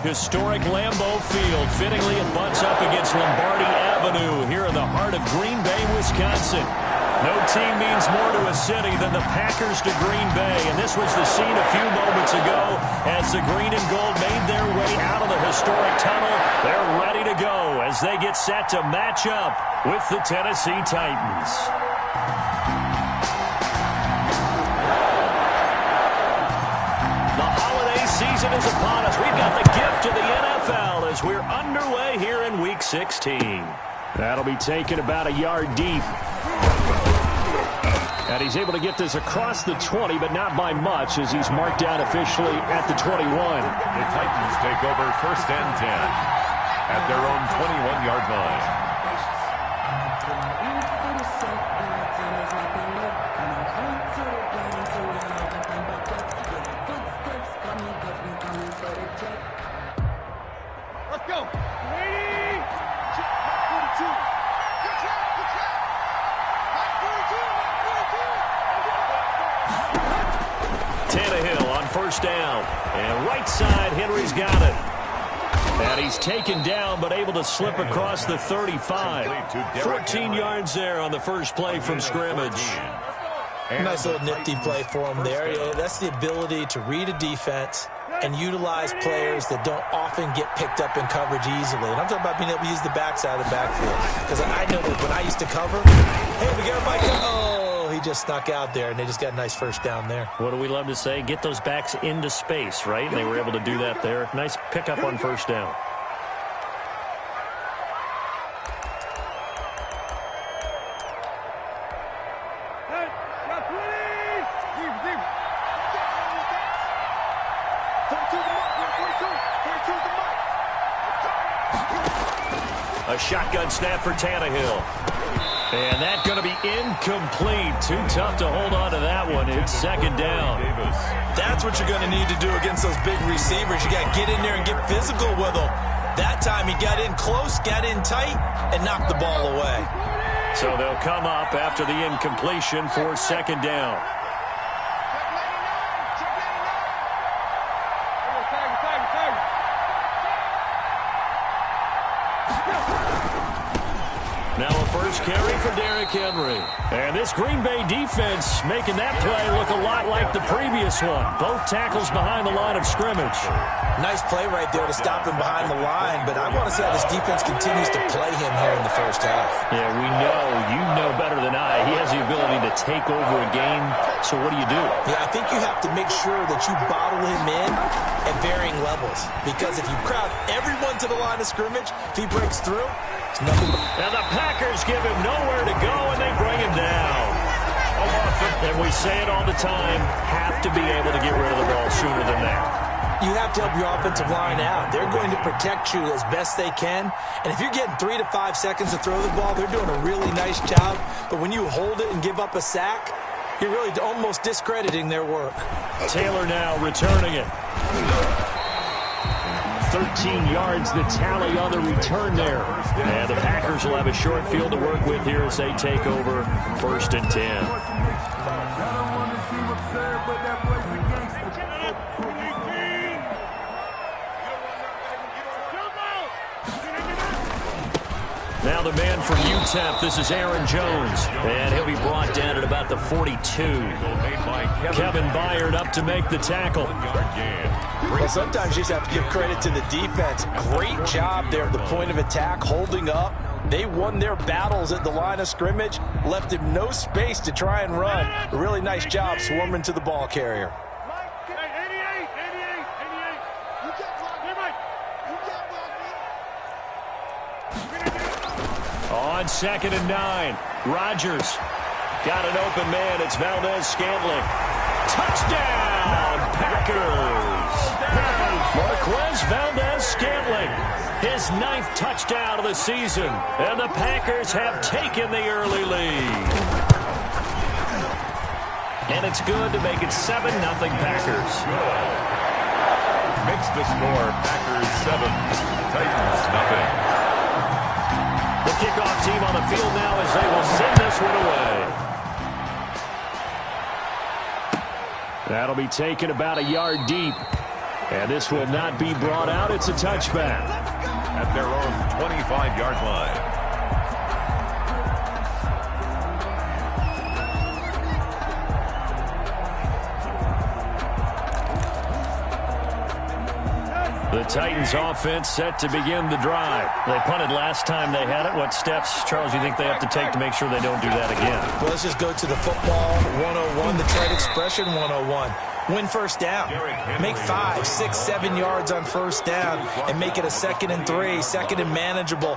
Historic Lambeau Field. Fittingly, it butts up against Lombardi Avenue here in the heart of Green Bay, Wisconsin. No team means more to a city than the Packers to Green Bay, and this was the scene a few moments ago as the green and gold made their way out of the historic tunnel. They're ready to go as they get set to match up with the Tennessee Titans. The holiday season is upon us. We've got the gift of the NFL as we're underway here in Week 16. That'll be taken about a yard deep. And he's able to get this across the 20, but not by much as he's marked down officially at the 21. The Titans take over 1st and 10 at their own 21-yard line. Let's go. Ready? Tannehill on 1st down. And right side, Henry's got it. And he's taken down, but able to slip across the 35. 14 yards there on the first play from scrimmage. Nice little nifty play for him there. Yeah, that's the ability to read a defense and utilize players that don't often get picked up in coverage easily. And I'm talking about being able to use the backside of the backfield. Because I know that when I used to cover, hey, we got everybody come. Oh, he just snuck out there, and they just got a nice 1st down there. What do we love to say? Get those backs into space, right? And they were able to do that there. Nice pickup on 1st down. A shotgun snap for Tannehill. And that's going to be incomplete. Too tough to hold on to that one. It's 2nd down. That's what you're going to need to do against those big receivers. You got to get in there and get physical with them. That time he got in close, got in tight, and knocked the ball away. So they'll come up after the incompletion for 2nd down. Now a first carry for Derrick Henry. And this Green Bay defense making that play look a lot like the previous one. Both tackles behind the line of scrimmage. Nice play right there to stop him behind the line, but I want to see how this defense continues to play him here in the 1st half. Yeah, we know, you know better than I, he has the ability to take over a game, so what do you do? Yeah, I think you have to make sure that you bottle him in at varying levels, because if you crowd everyone to the line of scrimmage, if he breaks through, it's nothing. And the Packers give him nowhere to go, and they bring him down. And we say it all the time, have to be able to get rid of the ball sooner than that. You have to help your offensive line out. They're going to protect you as best they can. And if you're getting 3 to 5 seconds to throw the ball, they're doing a really nice job. But when you hold it and give up a sack, you're really almost discrediting their work. Taylor now returning it. 13 yards the tally on the return there. And the Packers will have a short field to work with here as they take over 1st and 10. Now the man from UTEP, this is Aaron Jones, and he'll be brought down at about the 42. Kevin Byard up to make the tackle. Well, sometimes you just have to give credit to the defense. Great job there at the point of attack, holding up. They won their battles at the line of scrimmage, left him no space to try and run. A really nice job swarming to the ball carrier. On 2nd and 9, Rodgers got an open man. It's Valdez-Scantling. Touchdown, Packers! Marquez Valdez-Scantling, his 9th touchdown of the season, and the Packers have taken the early lead. And it's good to make it 7-0 Packers. Makes the score Packers 7, Titans nothing. The kickoff team on the field now as they will send this one away. That'll be taken about a yard deep. And this will not be brought out. It's a touchback. At their own 25-yard line. The Titans offense set to begin the drive. They punted last time they had it. What steps, Charles, you think they have to take to make sure they don't do that again? Well, let's just go to the football 101, the trade expression 101. Win first down. Make 5, 6, 7 yards on first down and make it a 2nd and 3, 2nd and manageable.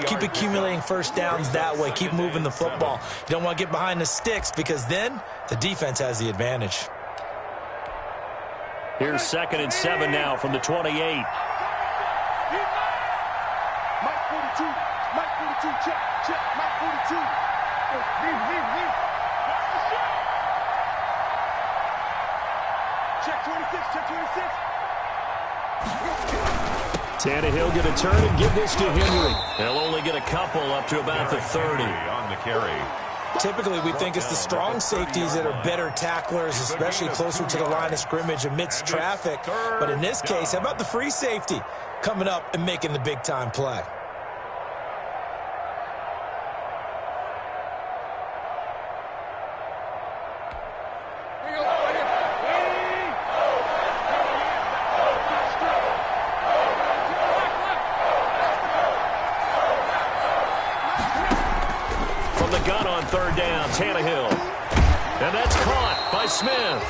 Keep accumulating first downs that way. Keep moving the football. You don't want to get behind the sticks because then the defense has the advantage. Here's 2nd and 7 now from the 28. Mike 42. Mike 42. Check. Mike 42. Leave. Check 26. Check 26. Tannehill going to turn and give this to Henry. They'll only get a couple up to about the 30. On the carry. Typically, we think it's the strong safeties that are better tacklers, especially closer to the line of scrimmage amidst traffic. But in this case, how about the free safety coming up and making the big-time play? Third down, Tannehill. And that's caught by Smith.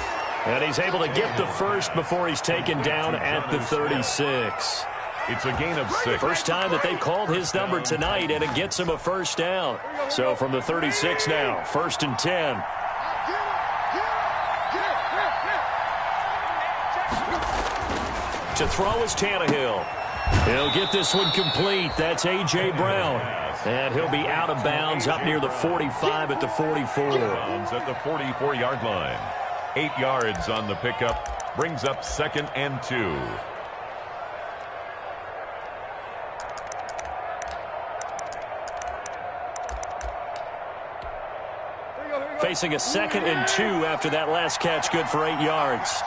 And he's able to get the first before he's taken down at the 36. It's a gain of 6. First time that they've called his number tonight, and it gets him a first down. So from the 36 now, 1st and 10. To throw is Tannehill. He'll get this one complete. That's A.J. Brown. And he'll be out of bounds up near the 45 at the 44. At the 44-yard line. 8 yards on the pickup. Brings up 2nd and 2. Facing a 2nd and 2 after that last catch, good for 8 yards.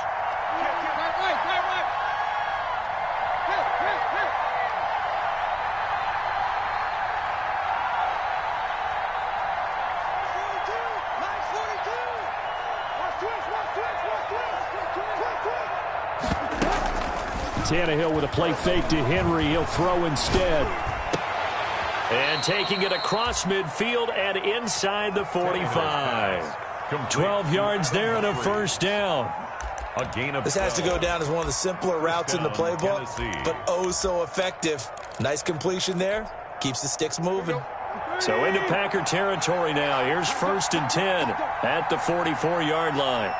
Tannehill with a play fake to Henry. He'll throw instead. And taking it across midfield and inside the 45. 12 yards there and a first down. A gain of this has to go down as one of the simpler routes in the playbook, but oh so effective. Nice completion there. Keeps the sticks moving. So into Packer territory now. Here's 1st and 10 at the 44-yard line.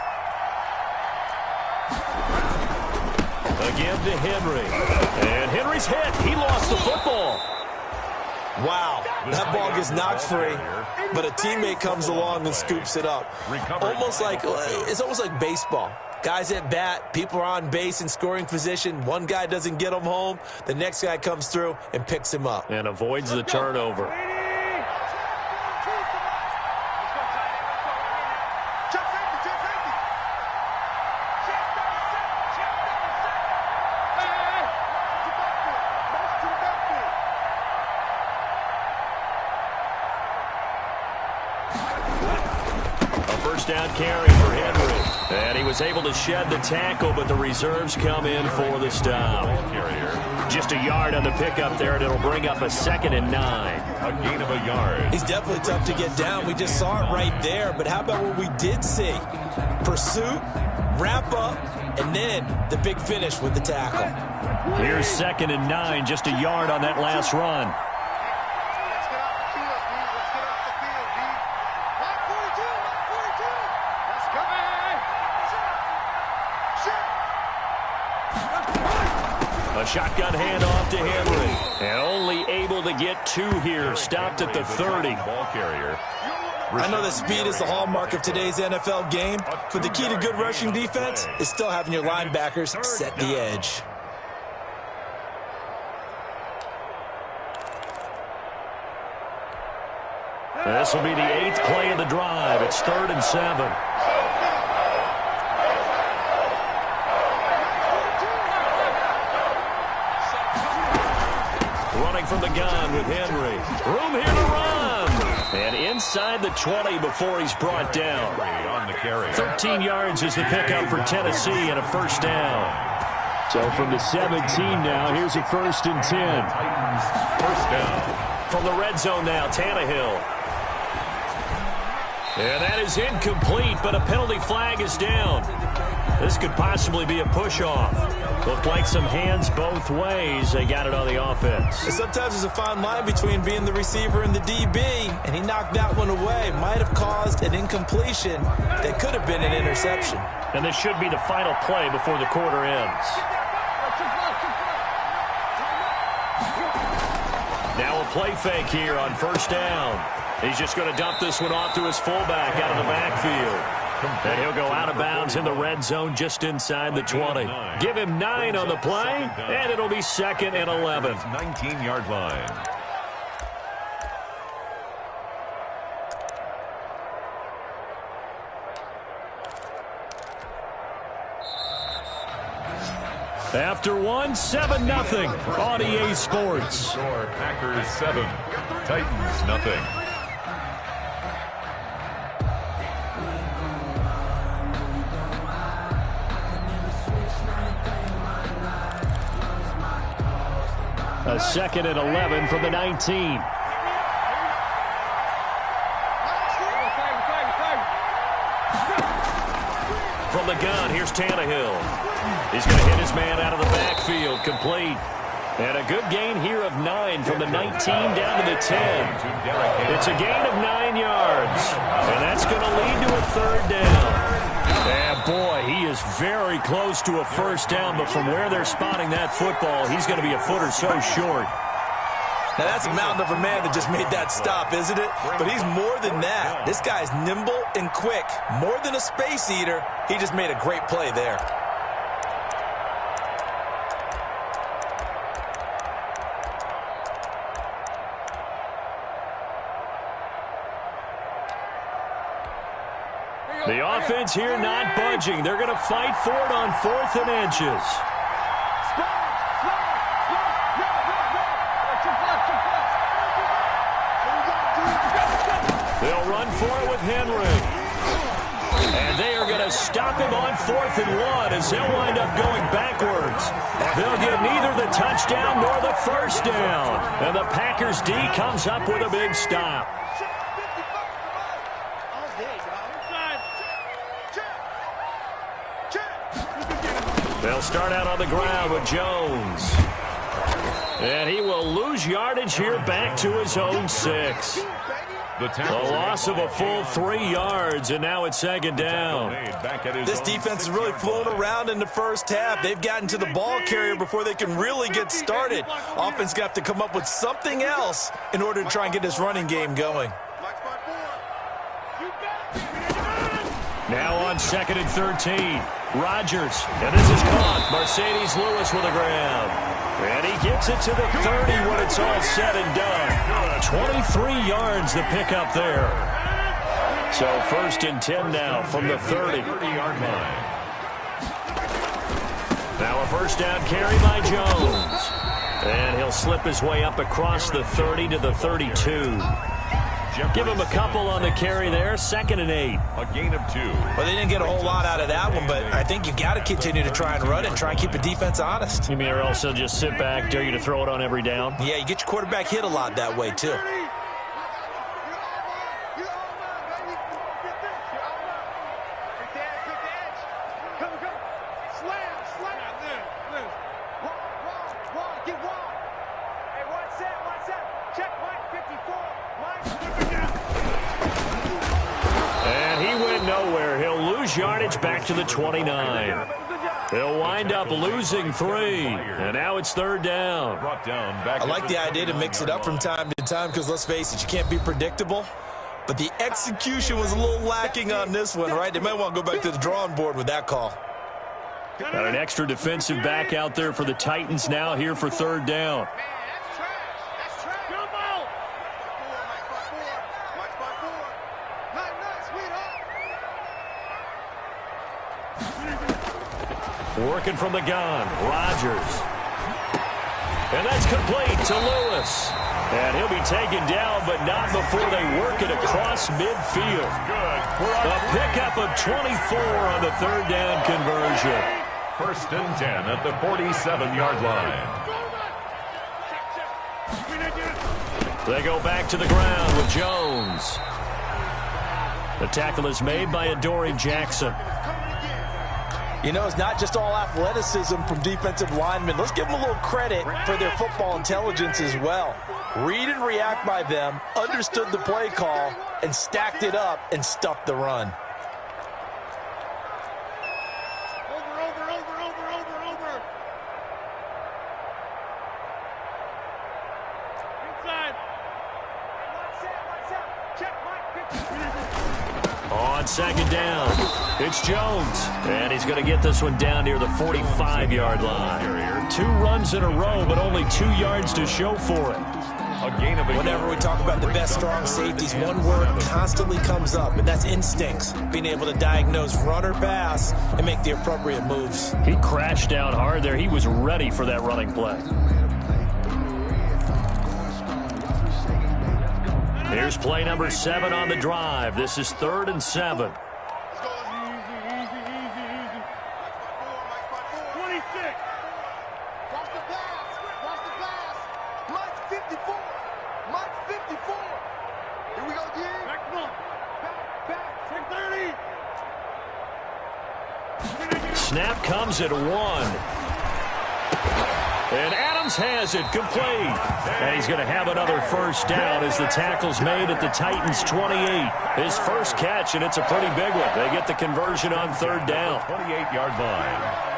Again to Henry. And Henry's hit. He lost the football. Wow. That ball gets knocked free, but a teammate comes along and scoops it up. It's almost like baseball. Guys at bat, people are on base in scoring position. One guy doesn't get him home. The next guy comes through and picks him up. And avoids the turnover. Down carry for Henry. And he was able to shed the tackle, but the reserves come in for the stop. Just a yard on the pickup there, and it'll bring up a 2nd and 9. A gain of a yard. He's definitely tough to get down. We just saw it right there. But how about what we did see? Pursuit, wrap up, and then the big finish with the tackle. Here's 2nd and 9, just a yard on that last run. A shotgun handoff to Henry. And only able to get 2 here. Stopped at the 30. Ball carrier. I know that speed is the hallmark of today's NFL game, but the key to good rushing defense is still having your linebackers set the edge. This will be the 8th play of the drive. It's 3rd and 7. from the gun with Henry. Room here to run. And inside the 20 before he's brought down. On the carry. 13 yards is the pickup for Tennessee and a first down. So from the 17 now, here's a 1st and 10. Titans first down. From the red zone now, Tannehill. And that is incomplete, but a penalty flag is down. This could possibly be a push-off. Looked like some hands both ways. They got it on the offense. And sometimes there's a fine line between being the receiver and the DB, and he knocked that one away. Might have caused an incompletion that could have been an interception. And this should be the final play before the quarter ends. Now a play fake here on first down. He's just going to dump this one off to his fullback out of the backfield. And he'll go out of bounds in the red zone just inside the 20. Give him 9 on the play, and it'll be 2nd and 11. 19-yard line. After one, 7-0 on EA Sports. Score Packers 7, Titans nothing. A 2nd and 11 from the 19. From the gun, here's Tannehill. He's going to hit his man out of the backfield, complete. And a good gain here of 9 from the 19 down to the 10. It's a gain of 9 yards. And that's going to lead to a 3rd down. And boy, he is very close to a first down, but from where they're spotting that football, he's going to be a foot or so short. Now, that's a mountain of a man that just made that stop, isn't it? But he's more than that. This guy's nimble and quick. More than a space eater, he just made a great play there. The offense here not budging. They're going to fight for it on 4th and inches. They'll run for it with Henry. And they are going to stop him on 4th and 1 as they'll wind up going backwards. They'll get neither the touchdown nor the first down. And the Packers D comes up with a big stop. They'll start out on the ground with Jones. And he will lose yardage here back to his own 6. The loss of a full 3 yards, and now it's 2nd down. This defense has really flown around in the first half. They've gotten to the ball carrier before they can really get started. Offense got to come up with something else in order to try and get this running game going. Now on 2nd and 13. Rodgers, and this is caught. Mercedes Lewis with a grab. And he gets it to the 30 when it's all said and done. 23 yards the pickup there. So 1st and 10 now from the 30-yard line. Now a first down carry by Jones. And he'll slip his way up across the 30 to the 32. Give him a couple on the carry there. 2nd and 8. A gain of 2. Well, they didn't get a whole lot out of that one, but I think you got to continue to try and run and try and keep the defense honest. You mean or else they'll just sit back, dare you to throw it on every down? Yeah, you get your quarterback hit a lot that way, too. Yardage back to the 29. They'll wind up losing 3, and now it's 3rd down. I like the idea to mix it up from time to time because, let's face it, you can't be predictable. But the execution was a little lacking on this one, right? They might want to go back to the drawing board with that call. Got an extra defensive back out there for the Titans now here for 3rd down. Working from the gun, Rodgers. And that's complete to Lewis. And he'll be taken down, but not before they work it across midfield. A pickup of 24 on the third down conversion. 1st and 10 at the 47-yard line. They go back to the ground with Jones. The tackle is made by Adoree Jackson. You know, it's not just all athleticism from defensive linemen. Let's give them a little credit for their football intelligence as well. Read and react by them, understood the play call, and stacked it up and stuffed the run. On 2nd down, it's Jones. And he's going to get this one down near the 45-yard line. 2 runs in a row, but only 2 yards to show for it. Whenever we talk about the best strong safeties, one word constantly comes up, and that's instincts. Being able to diagnose run or pass and make the appropriate moves. He crashed down hard there. He was ready for that running play. Here's play number 7 on the drive. This is 3rd and 7. Snap comes at 1. And Adams has it complete. And he's going to have another first down as the tackle's made at the Titans' 28. His first catch, and it's a pretty big one. They get the conversion on 3rd down. 28-yard line.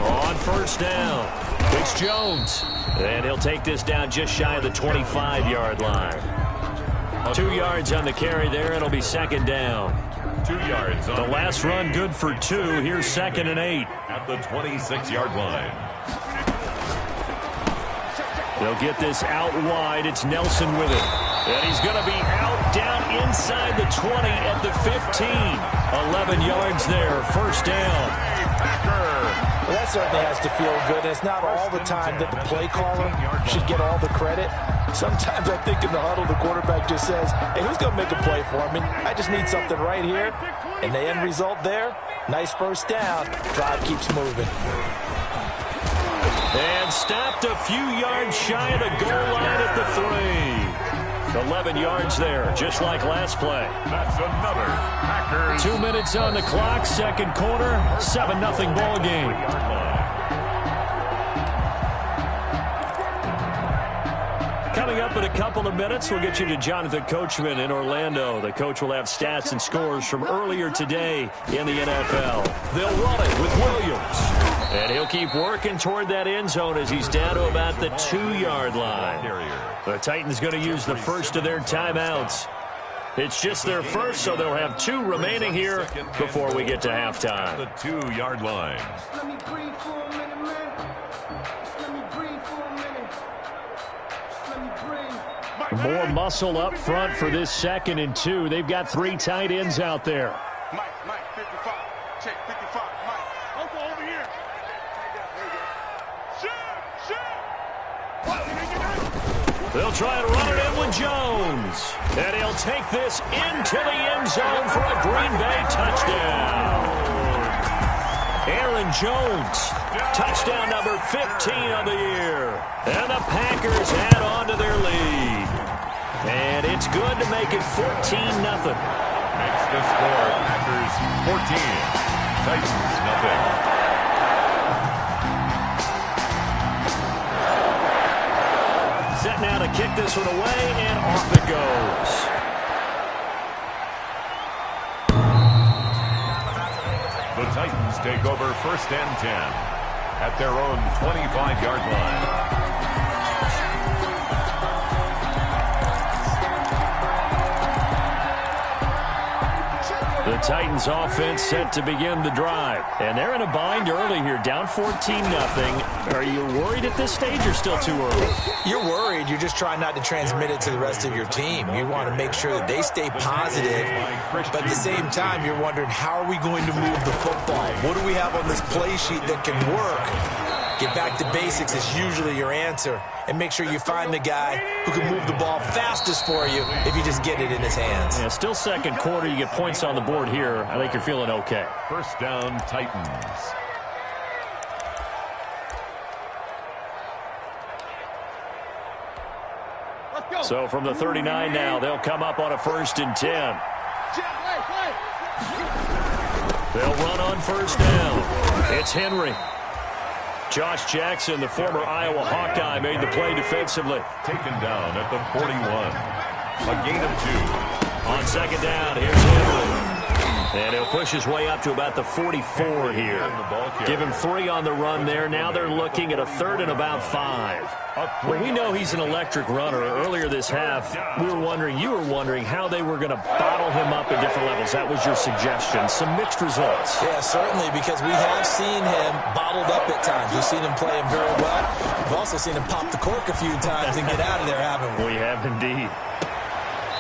On 1st down, it's Jones. And he'll take this down just shy of the 25-yard line. 2 yards on the carry there. It'll be 2nd down. 2 yards on the last run, good for 2. Here's 2nd and 8. At the 26-yard line. They'll get this out wide. It's Nelson with it. And he's going to be out down inside the 20 at the 15. 11 yards there. First down. Well, that certainly has to feel good. It's not all the time that the play caller should get all the credit. Sometimes I think in the huddle, the quarterback just says, hey, who's going to make a play for me? I just need something right here. And the end result there, nice first down. Drive keeps moving. And stopped a few yards shy of the goal line at the 3. 11 yards there, just like last play. That's another Packers. 2 minutes on the clock, 2nd quarter, 7-0 ball game. Coming up in a couple of minutes, we'll get you to Jonathan Coachman in Orlando. The coach will have stats and scores from earlier today in the NFL. They'll run it with Williams. And he'll keep working toward that end zone as he's down to about the 2-yard line. The Titans going to use the first of their timeouts. It's just their first, so they'll have 2 remaining here before we get to halftime. The 2-yard line. Let me breathe for a minute, man. Let me breathe for a minute. Let me breathe. More muscle up front for this 2nd and 2. They've got 3 tight ends out there. Mike, 55. Check 55. Mike. Uncle over here. They'll try and run it in with Jones. And he'll take this into the end zone for a Green Bay touchdown. Aaron Jones, touchdown number 15 of the year. And the Packers add on to their lead. And it's good to make it 14-0. Makes the score Packers 14, Titans nothing. Set now to kick this one away, and off it goes. The Titans take over 1st and 10 at their own 25-yard line. The Titans offense set to begin the drive. And they're in a bind early here, down 14-0. Are you worried at this stage or still too early? You're worried. You're just trying not to transmit it to the rest of your team. You want to make sure that they stay positive. But at the same time, you're wondering, how are we going to move the football? What do we have on this play sheet that can work? Get back to basics is usually your answer. And make sure you find the guy who can move the ball fastest for you if you just get it in his hands. Yeah, still second quarter. You get points on the board here. I think you're feeling okay. First down, Titans. So from the 39 now, they'll come up on a 1st and 10. They'll run on 1st down. It's Henry. Josh Jackson, the former Iowa Hawkeye, made the play defensively. Taken down at the 41. A gain of 2. On 2nd down, here's Henry. And he'll push his way up to about the 44 here. Give him 3 on the run there. Now they're looking at a 3rd and about 5. Well, we know he's an electric runner. Earlier this half, you were wondering how they were going to bottle him up at different levels. That was your suggestion. Some mixed results. Yeah, certainly, because we have seen him bottled up at times. We've seen him play him very well. We've also seen him pop the cork a few times and get out of there, haven't we? We have indeed.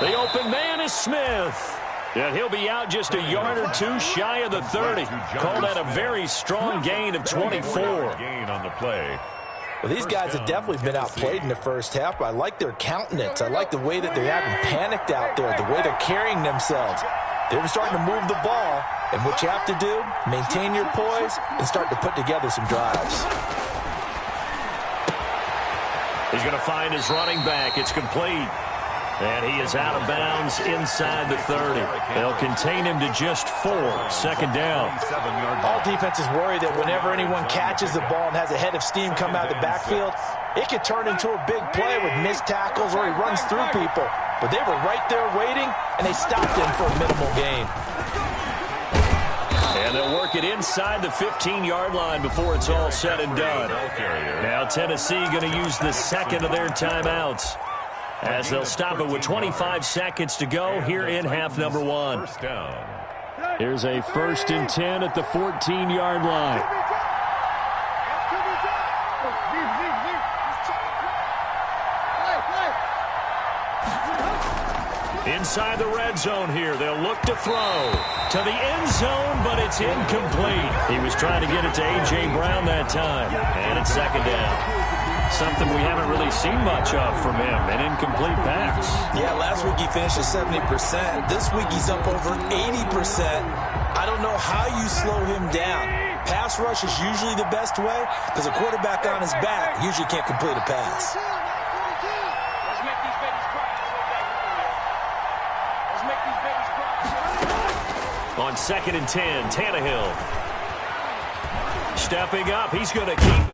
The open man is Smith. And he'll be out just a yard or 2 shy of the 30. Call that a very strong gain of 24. Gain on the play. Well, these guys have definitely been outplayed in the first half, but I like their countenance. I like the way that they haven't panicked out there, the way they're carrying themselves. They're starting to move the ball, and what you have to do, maintain your poise and start to put together some drives. He's going to find his running back. It's complete. And he is out of bounds inside the 30. They'll contain him to just 4. 2nd down. All defenses worry that whenever anyone catches the ball and has a head of steam come out of the backfield, it could turn into a big play with missed tackles or he runs through people. But they were right there waiting, and they stopped him for a minimal gain. And they'll work it inside the 15-yard line before it's all said and done. Now Tennessee going to use the 2nd of their timeouts, as they'll stop it with 25 seconds to go here in half number 1. First down. Here's a 1st and 10 at the 14-yard line. Inside the red zone here, they'll look to throw to the end zone, but it's incomplete. He was trying to get it to A.J. Brown that time, and it's 2nd down. Something we haven't really seen much of from him, an incomplete pass. Yeah, last week he finished at 70%. This week he's up over 80%. I don't know how you slow him down. Pass rush is usually the best way because a quarterback on his back usually can't complete a pass. On 2nd and 10, Tannehill. Stepping up, he's going to keep.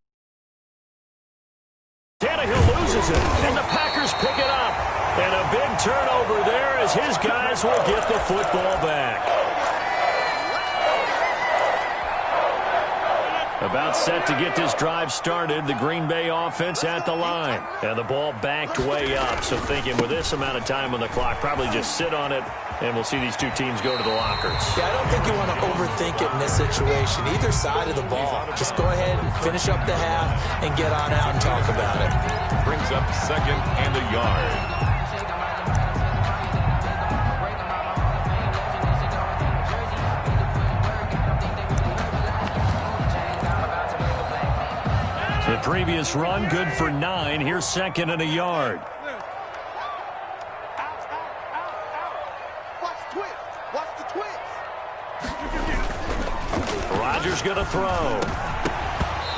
Tannehill loses it, and the Packers pick it up. And a big turnover there as his guys will get the football back. About set to get this drive started, the Green Bay offense at the line. And the ball backed way up, so thinking with this amount of time on the clock, probably just sit on it, and we'll see these two teams go to the lockers. Yeah, I don't think you want to overthink it in this situation. Either side of the ball. Just go ahead and finish up the half and get on out and talk about it. Brings up 2nd and a yard. The previous run, good for 9. Here's 2nd and a yard. Rodgers going to throw.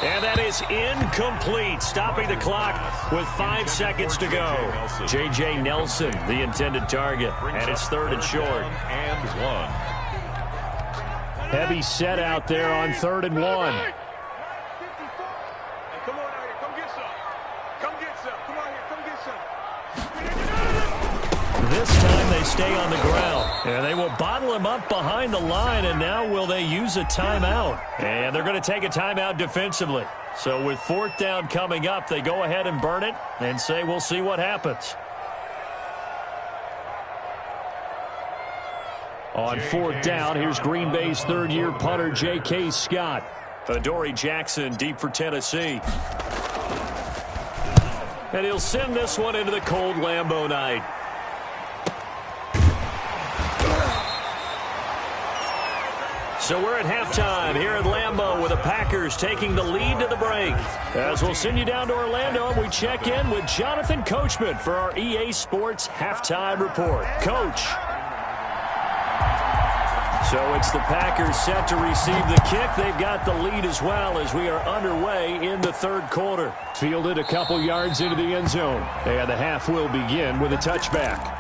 And that is incomplete, stopping the clock with 5 seconds to go. J.J. Nelson, the intended target, and it's 3rd and short. And 1. Heavy set out there on 3rd and 1. This time they stay on the ground, and they will bottle him up behind the line, and now will they use a timeout? And they're going to take a timeout defensively. So with 4th down coming up, they go ahead and burn it and say we'll see what happens. On fourth down, here's Green Bay's third-year punter, J.K. Scott. Adoree Jackson deep for Tennessee. And he'll send this one into the cold Lambeau night. So we're at halftime here at Lambeau with the Packers taking the lead to the break. As we'll send you down to Orlando and we check in with Jonathan Coachman for our EA Sports Halftime Report. Coach. So it's the Packers set to receive the kick. They've got the lead as well as we are underway in the third quarter. Fielded a couple yards into the end zone. And the half will begin with a touchback.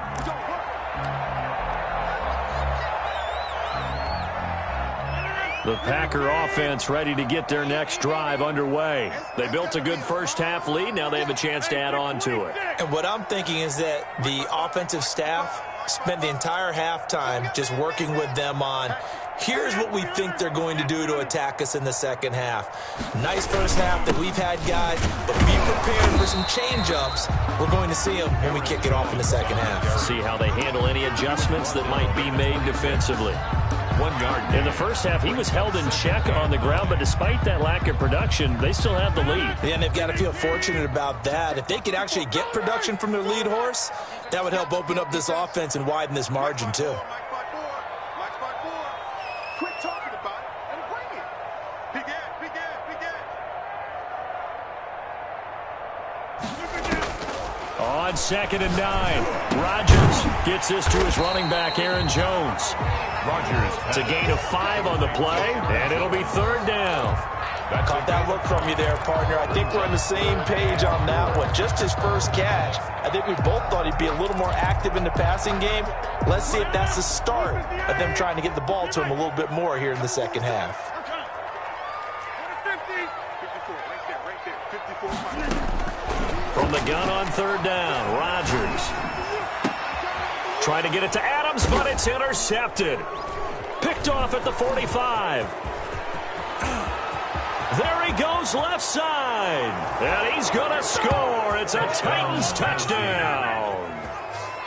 The Packer offense ready to get their next drive underway. They built a good first half lead. Now they have a chance to add on to it. And what I'm thinking is that the offensive staff spent the entire halftime just working with them on, here's what we think they're going to do to attack us in the second half. Nice first half that we've had, guys, but be prepared for some change-ups. We're going to see them when we kick it off in the second half. See how they handle any adjustments that might be made defensively. 1 yard. In the first half, he was held in check on the ground, but despite that lack of production, they still have the lead. Yeah, and they've got to feel fortunate about that. If they could actually get production from their lead horse, that would help open up this offense and widen this margin, too. Quit talking about it and bring it. Big Ed. On 2nd and 9, Rodgers gets this to his running back, Aaron Jones. Rodgers. It's a gain of 5 on the play, and it'll be third down. Caught that look from you there, partner. I think we're on the same page on that one. Just his first catch. I think we both thought he'd be a little more active in the passing game. Let's see if that's the start of them trying to get the ball to him a little bit more here in the second half. 54, right there. 54. From the gun on third down, Rodgers. Trying to get it to Adams, but it's intercepted. Picked off at the 45. There he goes left side. And he's going to score. It's a Titans touchdown.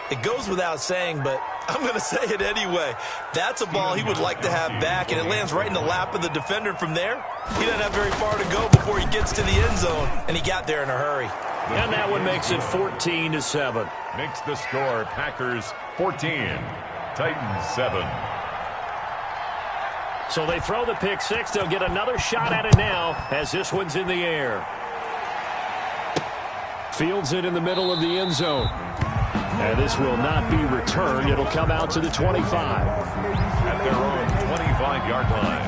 It goes without saying, but I'm going to say it anyway. That's a ball he would like to have back, and it lands right in the lap of the defender from there. He doesn't have very far to go before he gets to the end zone, and he got there in a hurry. And that one makes it 14-7. Makes the score Packers 14, Titans 7. So they throw the pick six. They'll get another shot at it now as this one's in the air. Fields it in the middle of the end zone. And this will not be returned. It'll come out to the 25. At their own 25-yard line.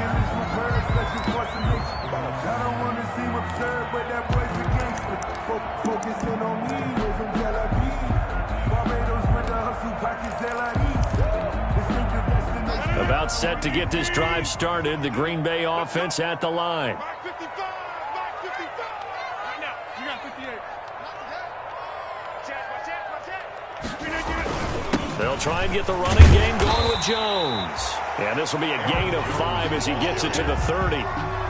I don't want to seem absurd, but that boy's a gangster. Focusing on me, we're from Tel Aviv. Barbados with the hustle, pockets Tel Aviv. About set to get this drive started. The Green Bay offense at the line. Mark 55. Mark 55. Right now. You got 58. They'll try and get the running game going with Jones. And this will be a gain of 5 as he gets it to the 30.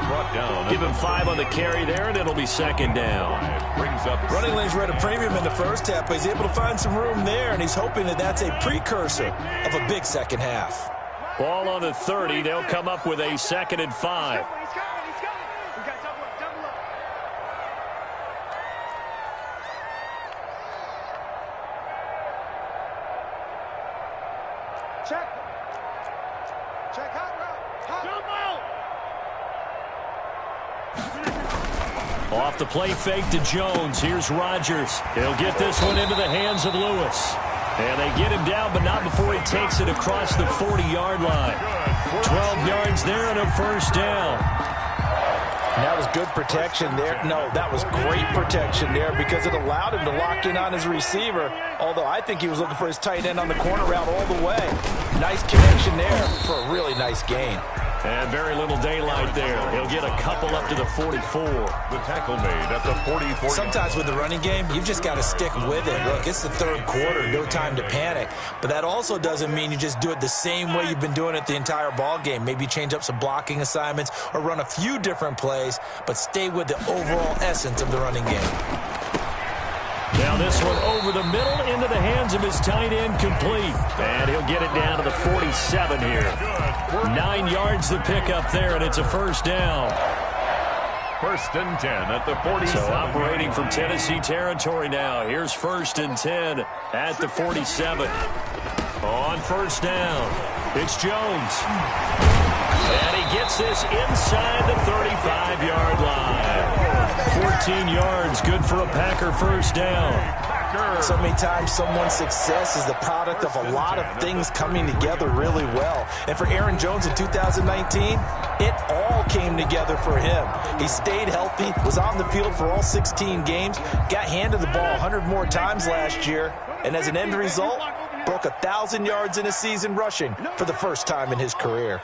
Brought down. Give him 5 on the carry there, and it'll be second down. Brings up Running lanes were at a premium in the first half, but he's able to find some room there, and he's hoping that that's a precursor of a big second half. Ball on the 30. They'll come up with a 2nd and 5. He's coming. We got double up. Check hot route. Off the play fake to Jones. Here's Rodgers. He'll get this one into the hands of Lewis. And they get him down, but not before he takes it across the 40-yard line. 12 yards there and a first down. And that was good protection there. No, that was great protection there because it allowed him to lock in on his receiver, although I think he was looking for his tight end on the corner route all the way. Nice connection there for a really nice gain. And very little daylight there. He'll get a couple up to the 44. the tackle made at the 44. Sometimes with the running game, you've just got to stick with it. Look, it's the third quarter, no time to panic. But that also doesn't mean you just do it the same way you've been doing it the entire ball game. Maybe change up some blocking assignments or run a few different plays, but stay with the overall essence of the running game. Now this one over the middle into the hands of his tight end, complete. And he'll get it down to the 47 here. 9 yards to pick up there, and it's a first down. First and 10 at the 47. So operating from Tennessee territory now. Here's first and 10 at the 47. On first down, it's Jones. And he gets this inside the 35-yard line. 14 yards, good for a Packer first down. So many times someone's success is the product of a lot of things coming together really well. And for Aaron Jones in 2019, it all came together for him. He stayed healthy, was on the field for all 16 games, got handed the ball 100 more times last year, and as an end result, broke 1,000 yards in a season rushing for the first time in his career.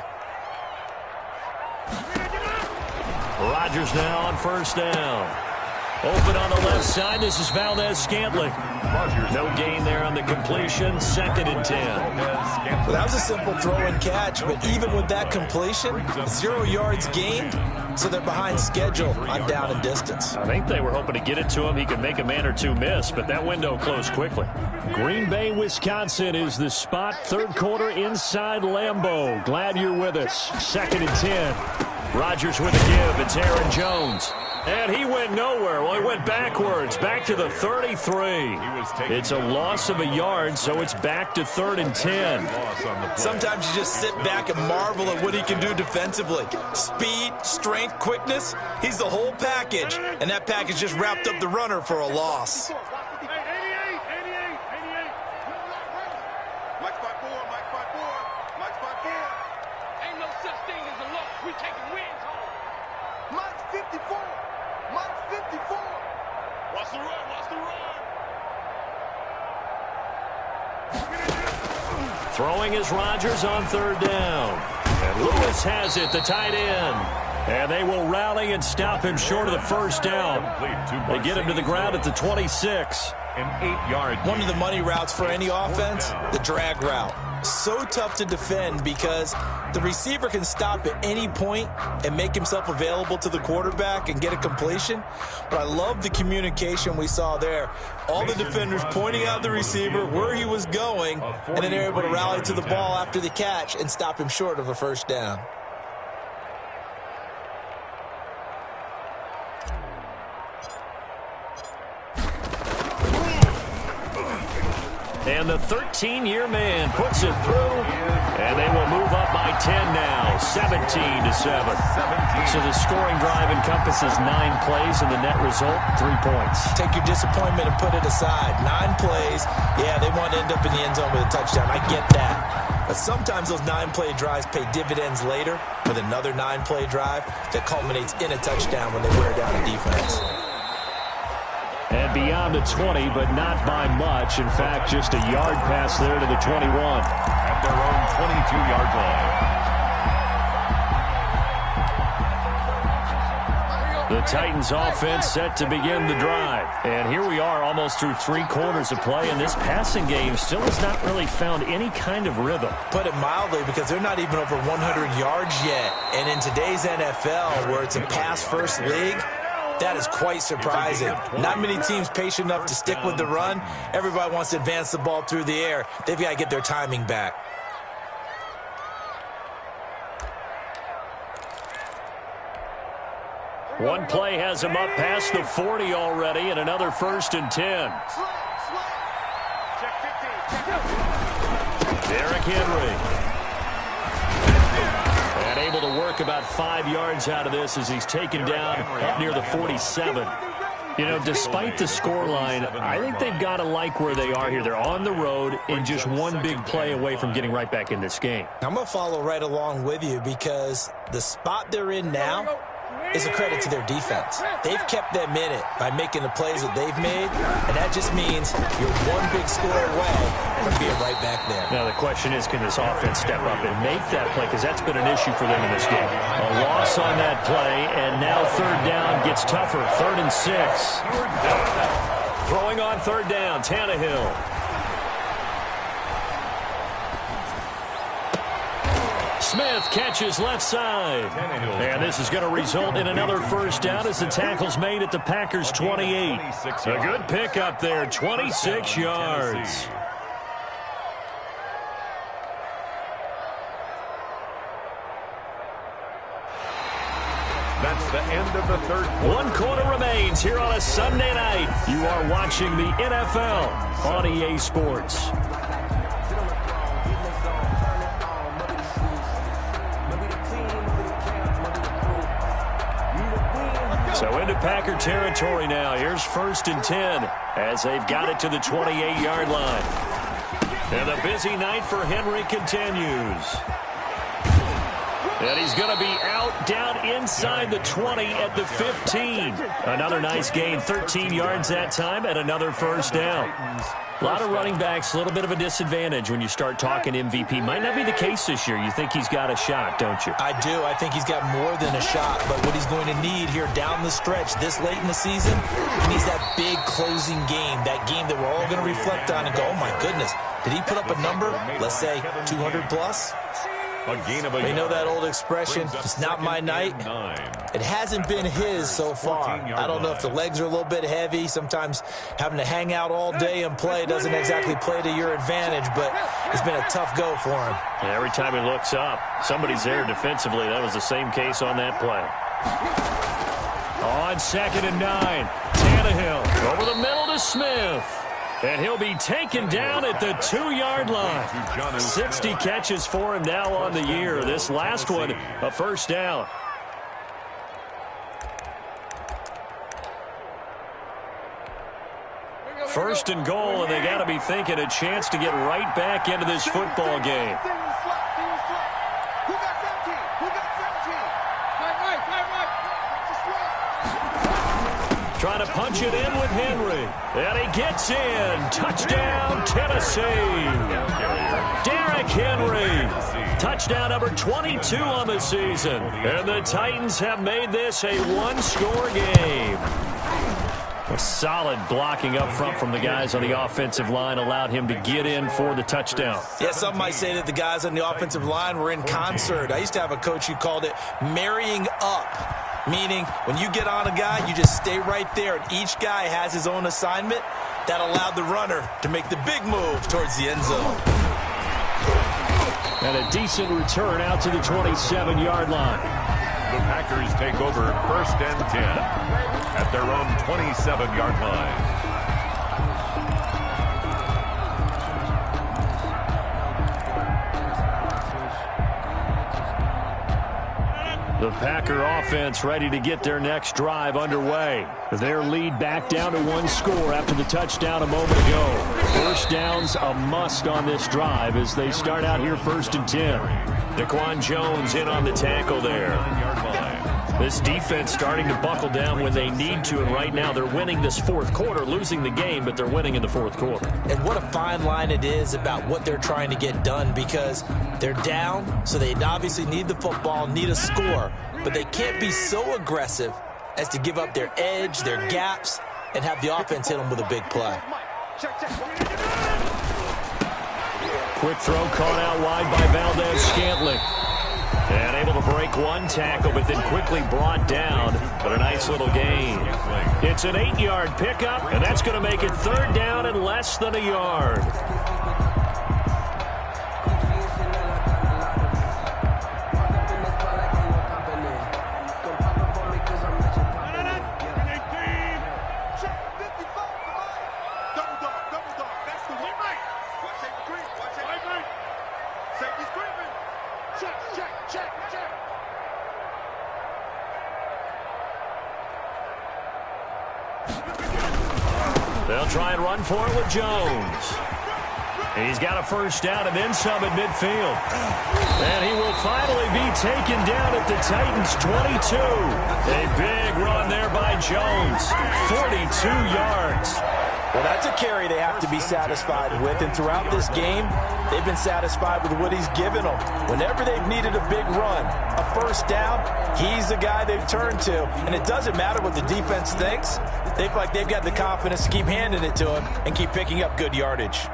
Rodgers now on first down. Open on the left side. This is Valdez-Scantling. No gain there on the completion. Second and 10. Well, that was a simple throw and catch, but even with that completion, 0 yards gained, so they're behind schedule on down and distance. I think they were hoping to get it to him. He could make a man or two miss, but that window closed quickly. Green Bay, Wisconsin is the spot. Third quarter inside Lambeau. Glad you're with us. Second and 10. Rodgers with a give. It's Aaron Jones. And he went nowhere. Well, he went backwards, back to the 33. It's a loss of a yard, so it's back to 3rd and 10. Sometimes you just sit back and marvel at what he can do defensively. Speed, strength, quickness, he's the whole package. And that package just wrapped up the runner for a loss. Ain't no such thing as a loss. We taking wins home. Mike's 54. Mike's 54. Watch the run. Watch the run. Throwing is Rodgers on third down. And Lewis has it, the tight end. And they will rally and stop him short of the first down. They get him to the ground at the 26. An 8-yard. One of the money routes for any offense, the drag route. So tough to defend because the receiver can stop at any point and make himself available to the quarterback and get a completion. But I love the communication we saw there. All the defenders pointing out the receiver where he was going, and then they're able to rally to the ball after the catch and stop him short of a first down. And the 13-year man puts it through, and they will move up by 10 now, 17-7. So the scoring drive encompasses 9 plays, and the net result, 3 points. Take your disappointment and put it aside. 9 plays, yeah, they want to end up in the end zone with a touchdown. I get that. But sometimes those 9-play drives pay dividends later with another 9-play drive that culminates in a touchdown when they wear down a defense. And beyond the 20, but not by much. In fact, just a yard pass there to the 21. At their own 22-yard line. The Titans offense set to begin the drive. And here we are almost through 3 quarters of play, and this passing game still has not really found any kind of rhythm. Put it mildly, because they're not even over 100 yards yet. And in today's NFL, where it's a pass-first league, that is quite surprising. Not many teams patient enough to stick with the run. Everybody wants to advance the ball through the air. They've got to get their timing back. One play has him up past the 40 already, and another 1st and 10. Derrick Henry. And able to work about 5 yards out of this as he's taken down up near the 47. You know, despite the scoreline, I think they've got to like where they are here. They're on the road and just one big play away from getting right back in this game. I'm going to follow right along with you because the spot they're in now is a credit to their defense. They've kept them in it by making the plays that they've made, and that just means you're one big score away from being right back there. Now the question is, can this offense step up and make that play? Because that's been an issue for them in this game. A loss on that play, and now 3rd down gets tougher. 3rd and 6. Throwing on 3rd down, Tannehill. Smith catches left side. And this is going to result in another first down as the tackle's made at the Packers' 28. A good pickup there, 26 yards. That's the end of the third quarter. One quarter remains here on a Sunday night. You are watching the NFL on EA Sports. So into Packer territory now. Here's 1st and 10 as they've got it to the 28-yard line. And the busy night for Henry continues. And he's going to be out down inside the 20 at the 15. Another nice gain, 13 yards that time, and another first down. A lot of running backs, a little bit of a disadvantage when you start talking MVP. Might not be the case this year. You think he's got a shot, don't you? I do. I think he's got more than a shot. But what he's going to need here down the stretch this late in the season, he needs that big closing game, that game that we're all going to reflect on and go, oh, my goodness, did he put up a number, let's say 200 plus? They know that old expression, it's not my night. It hasn't been his so far. I don't know if the legs are a little bit heavy. Sometimes having to hang out all day and play doesn't exactly play to your advantage, but it's been a tough go for him. And every time he looks up, somebody's there defensively. That was the same case on that play. On 2nd and 9, Tannehill over the middle to Smith. And he'll be taken down at the 2-yard line. 60 catches for him now on the year. This last one, a first down. First and goal, and they got to be thinking a chance to get right back into this football game. Trying to punch it in with Henry. And he gets in. Touchdown, Tennessee. Derrick Henry. Touchdown number 22 on the season. And the Titans have made this a one-score game. A solid blocking up front from the guys on the offensive line allowed him to get in for the touchdown. Yeah, some might say that the guys on the offensive line were in concert. I used to have a coach who called it marrying up. Meaning, when you get on a guy, you just stay right there, and each guy has his own assignment. That allowed the runner to make the big move towards the end zone. And a decent return out to the 27-yard line. The Packers take over 1st and 10 at their own 27-yard line. The Packer offense ready to get their next drive underway. Their lead back down to 1 score after the touchdown a moment ago. First down's a must on this drive as they start out here 1st and 10. Daquan Jones in on the tackle there. This defense starting to buckle down when they need to, and right now they're winning this 4th quarter, losing the game, but they're winning in the 4th quarter. And what a fine line it is about what they're trying to get done, because they're down, so they obviously need the football, need a score, but they can't be so aggressive as to give up their edge, their gaps, and have the offense hit them with a big play. Quick throw caught out wide by Valdez-Scantling. And able to break one tackle, but then quickly brought down. But a nice little gain. It's an 8-yard pickup, and that's going to make it 3rd down and less than a yard. They'll try and run for it with Jones. And he's got a first down and then some at midfield. And he will finally be taken down at the Titans' 22. A big run there by Jones. 42 yards. Well, that's a carry they have to be satisfied with. And throughout this game, they've been satisfied with what he's given them. Whenever they've needed a big run, a first down, he's the guy they've turned to. And it doesn't matter what the defense thinks. They feel like they've got the confidence to keep handing it to him and keep picking up good yardage.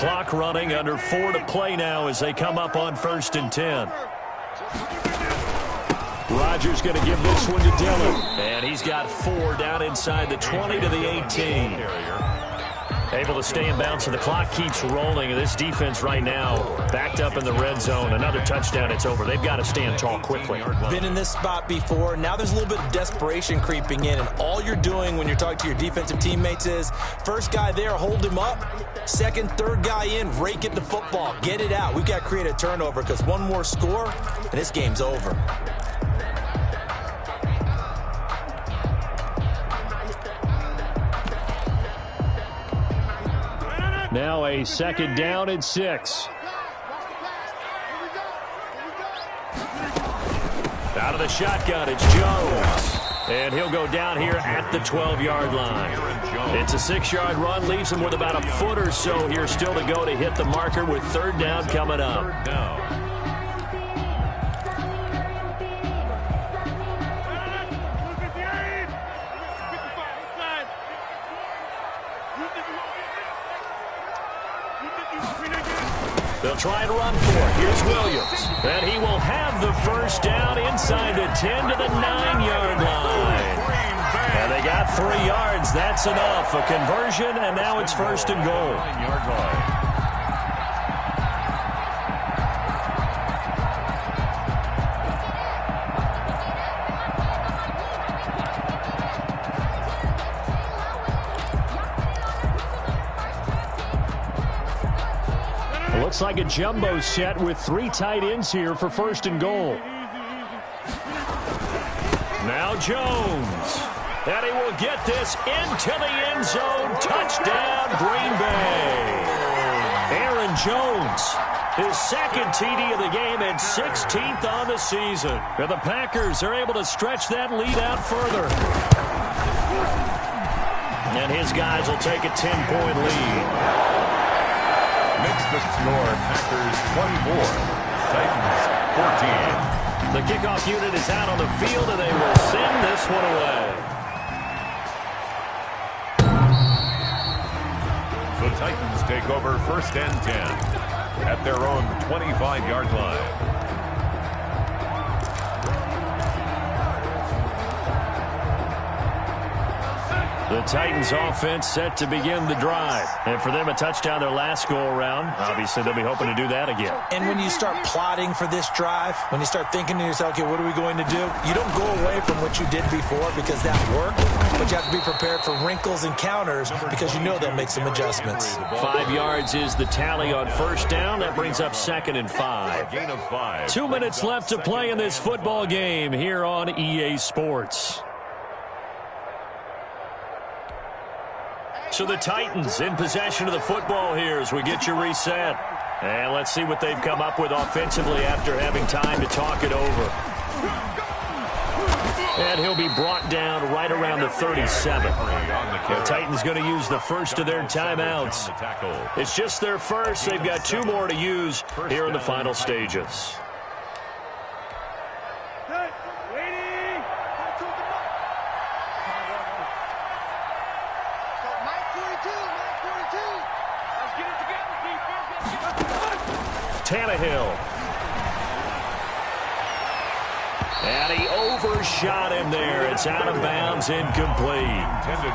Clock running, under 4 to play now as they come up on 1st and 10. Rodgers going to give this one to Dillon. And he's got 4 down inside the 20 to the 18. Able to stay in bounds, so the clock keeps rolling. This defense right now backed up in the red zone. Another touchdown, it's over. They've got to stand tall quickly. Been in this spot before. Now there's a little bit of desperation creeping in, and all you're doing when you're talking to your defensive teammates is first guy there, hold him up. Second, third guy in, rake at the football. Get it out. We've got to create a turnover because one more score, and this game's over. Now a 2nd down and 6. Out of the shotgun, it's Jones. And he'll go down here at the 12-yard line. It's a 6-yard run, leaves him with about a foot or so here still to go to hit the marker with 3rd down coming up. They'll try and run for it. Here's Williams. And he will have the 1st down inside the 10 to the 9-yard line. And they got 3 yards. That's enough. A conversion, and now it's 1st and goal. 9-yard line. Looks like a jumbo set with 3 tight ends here for 1st and goal. Now Jones. And he will get this into the end zone. Touchdown, Green Bay. Aaron Jones, his 2nd TD of the game and 16th on the season. And the Packers are able to stretch that lead out further. And his guys will take a 10-point lead. Makes the score Packers 24, Titans 14. The kickoff unit is out on the field, and they will send this one away. The Titans take over 1st and 10 at their own 25-yard line. The Titans offense set to begin the drive. And for them, a touchdown their last go-around. Obviously, they'll be hoping to do that again. And when you start plotting for this drive, when you start thinking to yourself, okay, what are we going to do? You don't go away from what you did before because that worked, but you have to be prepared for wrinkles and counters because you know they'll make some adjustments. 5 yards is the tally on 1st down. That brings up 2nd and 5. Gain of 5. 2 minutes left to play in this football game here on EA Sports. So the Titans in possession of the football here as we get you reset. And let's see what they've come up with offensively after having time to talk it over. And he'll be brought down right around the 37. The Titans going to use the first of their timeouts. It's just their first. They've got 2 more to use here in the final stages. Tannehill. And he overshot him there. It's out of bounds, incomplete.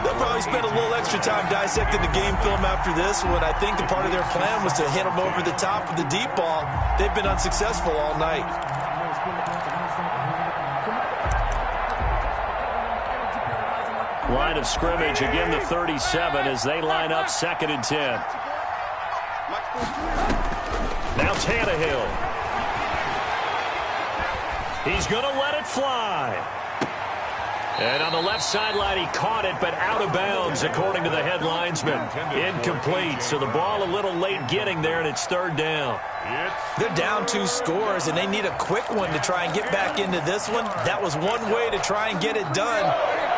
They'll probably spend a little extra time dissecting the game film after this one. I think the part of their plan was to hit him over the top with the deep ball. They've been unsuccessful all night. Line of scrimmage, again the 37 as they line up 2nd and 10. Now Tannehill. He's going to let it fly. And on the left sideline, he caught it, but out of bounds, according to the head linesman. Incomplete, so the ball a little late getting there, and it's 3rd down. They're down 2 scores, and they need a quick one to try and get back into this one. That was one way to try and get it done.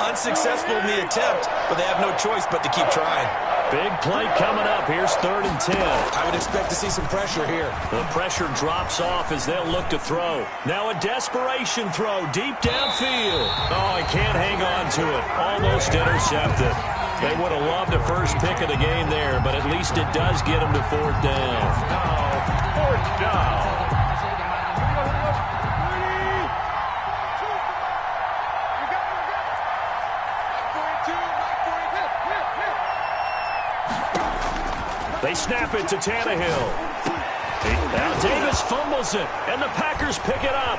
Unsuccessful in the attempt, but they have no choice but to keep trying. Big play coming up. Here's 3rd and 10. I would expect to see some pressure here. The pressure drops off as they'll look to throw. Now a desperation throw deep downfield. Oh, he can't hang on to it. Almost intercepted. They would have loved a first pick of the game there, but at least it does get them to fourth down. Now, fourth down. They snap it to Tannehill. Now Davis fumbles it, and the Packers pick it up.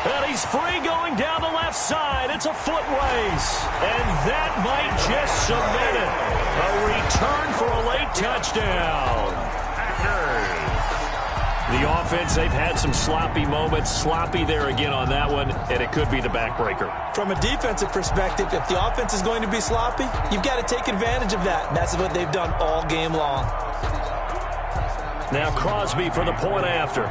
And he's free going down the left side. It's a foot race. And that might just cement it. A return for a late touchdown. Packers. The offense, they've had some sloppy moments. Sloppy there again on that one, and it could be the backbreaker. From a defensive perspective, if the offense is going to be sloppy, you've got to take advantage of that. And that's what they've done all game long. Now Crosby for the point after.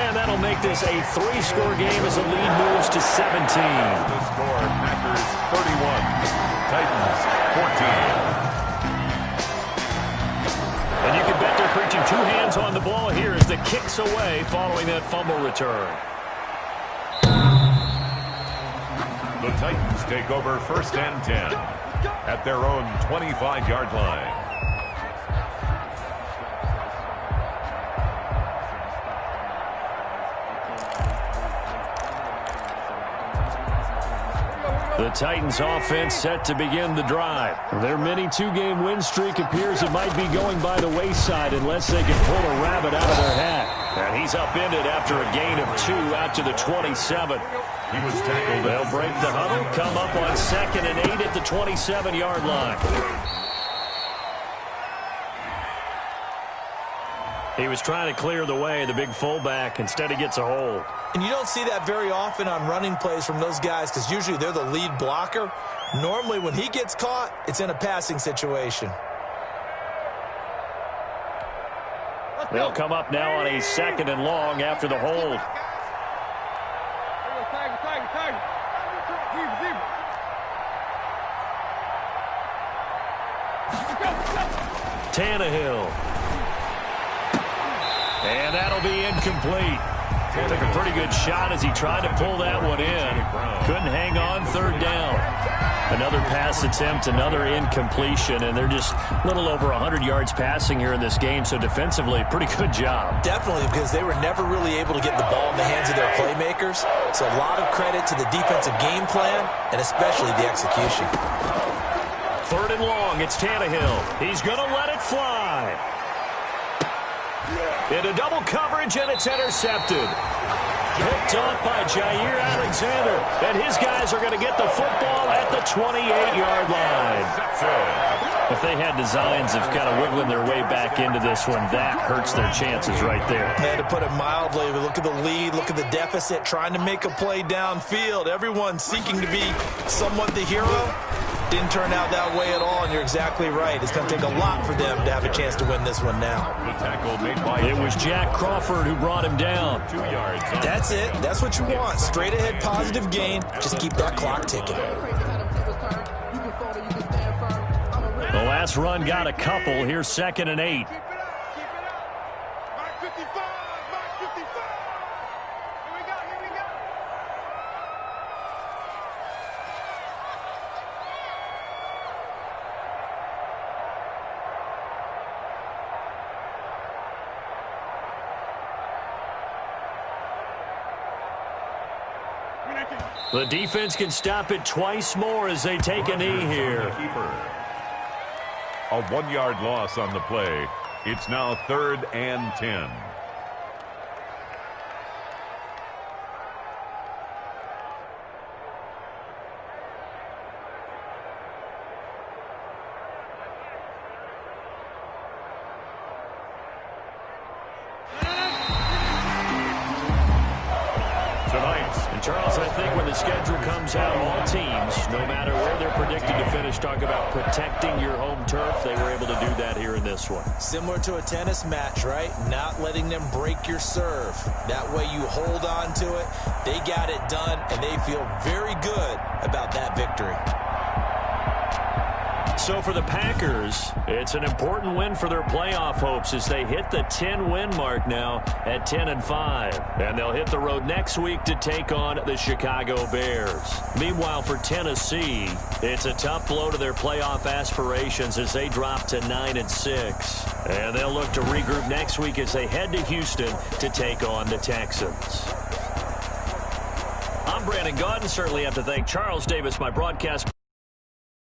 And that'll make this a 3-score game as the lead moves to 17. The score, Packers 31. Titans 14. And you can bet they're preaching 2 hands on the ball here as the kick's away following that fumble return. The Titans take over 1st and 10 at their own 25-yard line. The Titans offense set to begin the drive. Their mini 2-game win streak appears it might be going by the wayside unless they can pull a rabbit out of their hat. And he's upended after a gain of 2 out to the 27. He was tackled. They'll break the huddle, come up on 2nd and 8 at the 27-yard line. He was trying to clear the way, the big fullback. Instead, he gets a hold. And you don't see that very often on running plays from those guys because usually they're the lead blocker. Normally, when he gets caught, it's in a passing situation. They'll come up now on a 2nd and long after the hold. Tannehill. And that'll be incomplete. Took a pretty good shot as he tried to pull that one in. Couldn't hang on, 3rd down. Another pass attempt, another incompletion, and they're just a little over 100 yards passing here in this game, so defensively, pretty good job. Definitely, because they were never really able to get the ball in the hands of their playmakers. So a lot of credit to the defensive game plan, and especially the execution. 3rd and long, it's Tannehill. He's going to let it fly. Into double coverage, and it's intercepted. Picked off by Jair Alexander. And his guys are going to get the football at the 28-yard line. If they had designs of kind of wiggling their way back into this one, that hurts their chances right there. To put it mildly, look at the lead, look at the deficit, trying to make a play downfield. Everyone seeking to be somewhat the hero. Didn't turn out that way at all, and you're exactly right. It's going to take a lot for them to have a chance to win this one now. The tackle made by it was Jack Crawford who brought him down. 2 yards. That's it. That's what you want. Straight ahead positive gain. Just keep that clock ticking. The last run got a couple. Here's 2nd and 8. The defense can stop it twice more as they take a knee here. A 1-yard loss on the play. It's now 3rd and 10. Charles, I think when the schedule comes out, all teams, no matter where they're predicted to finish, talk about protecting your home turf. They were able to do that here in this one. Similar to a tennis match, right? Not letting them break your serve. That way you hold on to it. They got it done, and they feel very good about that victory. So for the Packers, it's an important win for their playoff hopes as they hit the 10-win mark now at 10-5. And they'll hit the road next week to take on the Chicago Bears. Meanwhile, for Tennessee, it's a tough blow to their playoff aspirations as they drop to 9-6. And they'll look to regroup next week as they head to Houston to take on the Texans. I'm Brandon Gaudin. Certainly have to thank Charles Davis, my broadcast